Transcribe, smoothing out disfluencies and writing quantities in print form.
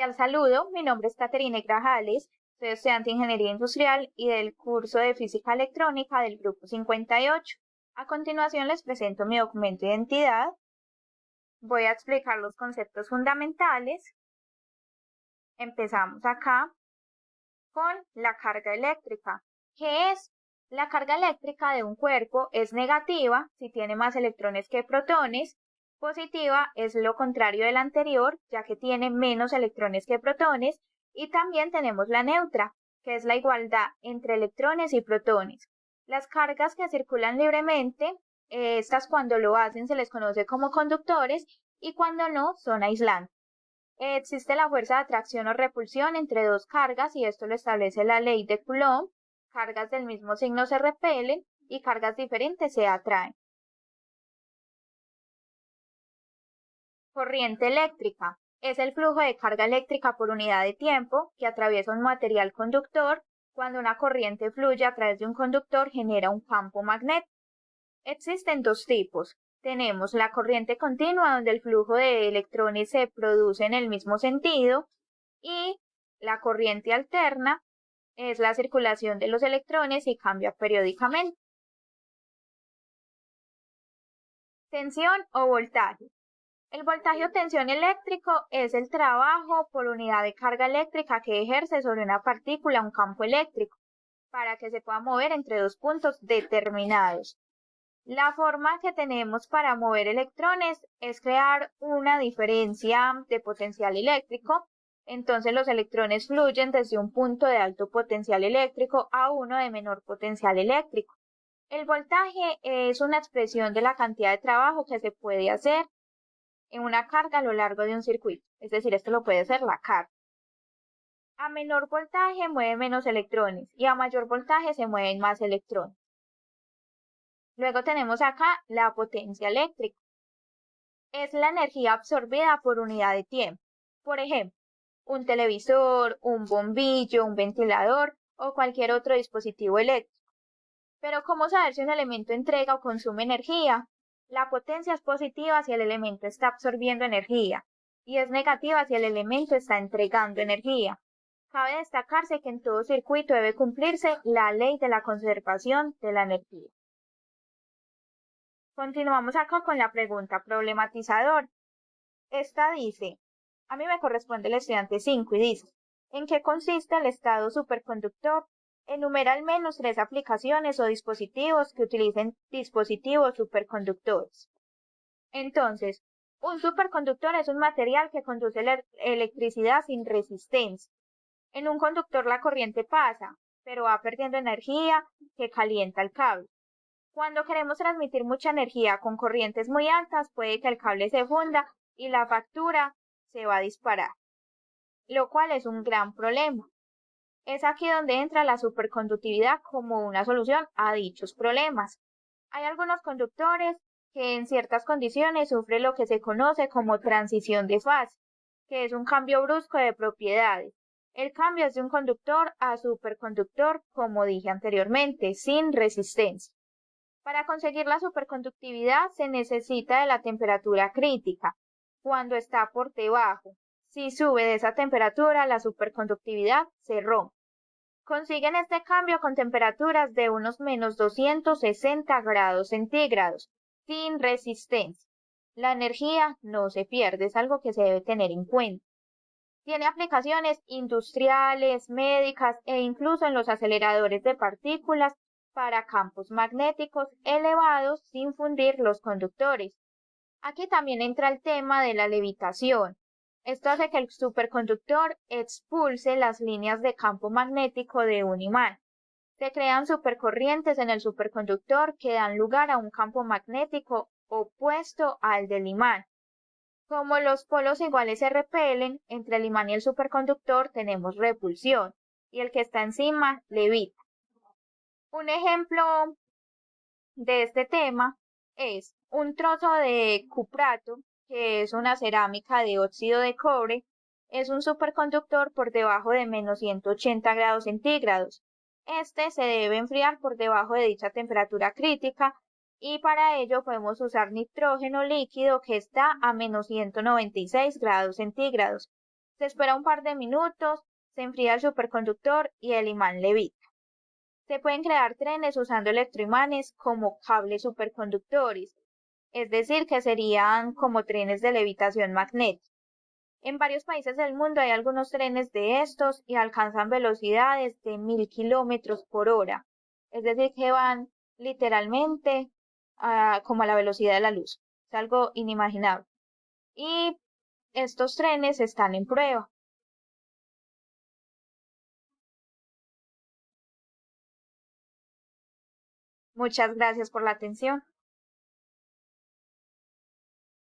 Cordial saludo, mi nombre es Caterina Grajales, soy estudiante de Ingeniería Industrial y del curso de Física Electrónica del Grupo 58. A continuación les presento mi documento de identidad. Voy a explicar los conceptos fundamentales. Empezamos acá con la carga eléctrica. ¿Qué es? La carga eléctrica de un cuerpo es negativa si tiene más electrones que protones. Positiva es lo contrario del anterior, ya que tiene menos electrones que protones. Y también tenemos la neutra, que es la igualdad entre electrones y protones. Las cargas que circulan libremente, estas cuando lo hacen se les conoce como conductores y cuando no son aislantes. Existe la fuerza de atracción o repulsión entre dos cargas y esto lo establece la ley de Coulomb. Cargas del mismo signo se repelen y cargas diferentes se atraen. Corriente eléctrica. Es el flujo de carga eléctrica por unidad de tiempo que atraviesa un material conductor. Cuando una corriente fluye a través de un conductor genera un campo magnético. Existen dos tipos. Tenemos la corriente continua, donde el flujo de electrones se produce en el mismo sentido, y la corriente alterna es la circulación de los electrones y cambia periódicamente. Tensión o voltaje. El voltaje o tensión eléctrico es el trabajo por unidad de carga eléctrica que ejerce sobre una partícula un campo eléctrico para que se pueda mover entre dos puntos determinados. La forma que tenemos para mover electrones es crear una diferencia de potencial eléctrico. Entonces los electrones fluyen desde un punto de alto potencial eléctrico a uno de menor potencial eléctrico. El voltaje es una expresión de la cantidad de trabajo que se puede hacer en una carga a lo largo de un circuito. Es decir, esto lo puede hacer la carga. A menor voltaje mueve menos electrones y a mayor voltaje se mueven más electrones. Luego tenemos acá la potencia eléctrica. Es la energía absorbida por unidad de tiempo. Por ejemplo, un televisor, un bombillo, un ventilador o cualquier otro dispositivo eléctrico. Pero ¿cómo saber si un elemento entrega o consume energía? La potencia es positiva si el elemento está absorbiendo energía y es negativa si el elemento está entregando energía. Cabe destacarse que en todo circuito debe cumplirse la ley de la conservación de la energía. Continuamos acá con la pregunta problematizador. Esta dice, a mí me corresponde el estudiante 5 y dice, ¿en qué consiste el estado superconductor? Enumera al menos 3 aplicaciones o dispositivos que utilicen dispositivos superconductores. Entonces, un superconductor es un material que conduce electricidad sin resistencia. En un conductor la corriente pasa, pero va perdiendo energía que calienta el cable. Cuando queremos transmitir mucha energía con corrientes muy altas, puede que el cable se funda y la factura se va a disparar, lo cual es un gran problema. Es aquí donde entra la superconductividad como una solución a dichos problemas. Hay algunos conductores que en ciertas condiciones sufren lo que se conoce como transición de fase, que es un cambio brusco de propiedades. El cambio es de un conductor a superconductor, como dije anteriormente, sin resistencia. Para conseguir la superconductividad se necesita de la temperatura crítica, cuando está por debajo. Si sube de esa temperatura, la superconductividad se rompe. Consiguen este cambio con temperaturas de unos menos 260 grados centígrados, sin resistencia. La energía no se pierde, es algo que se debe tener en cuenta. Tiene aplicaciones industriales, médicas e incluso en los aceleradores de partículas para campos magnéticos elevados sin fundir los conductores. Aquí también entra el tema de la levitación. Esto hace que el superconductor expulse las líneas de campo magnético de un imán. Se crean supercorrientes en el superconductor que dan lugar a un campo magnético opuesto al del imán. Como los polos iguales se repelen, entre el imán y el superconductor tenemos repulsión, y el que está encima levita. Un ejemplo de este tema es un trozo de cuprato, que es una cerámica de óxido de cobre, es un superconductor por debajo de menos 180 grados centígrados. Este se debe enfriar por debajo de dicha temperatura crítica y para ello podemos usar nitrógeno líquido que está a menos 196 grados centígrados. Se espera un par de minutos, se enfría el superconductor y el imán levita. Se pueden crear trenes usando electroimanes como cables superconductores, es decir, que serían como trenes de levitación magnética. En varios países del mundo hay algunos trenes de estos y alcanzan velocidades de 1000 km/h, es decir, que van literalmente como a la velocidad de la luz. Es algo inimaginable. Y estos trenes están en prueba. Muchas gracias por la atención.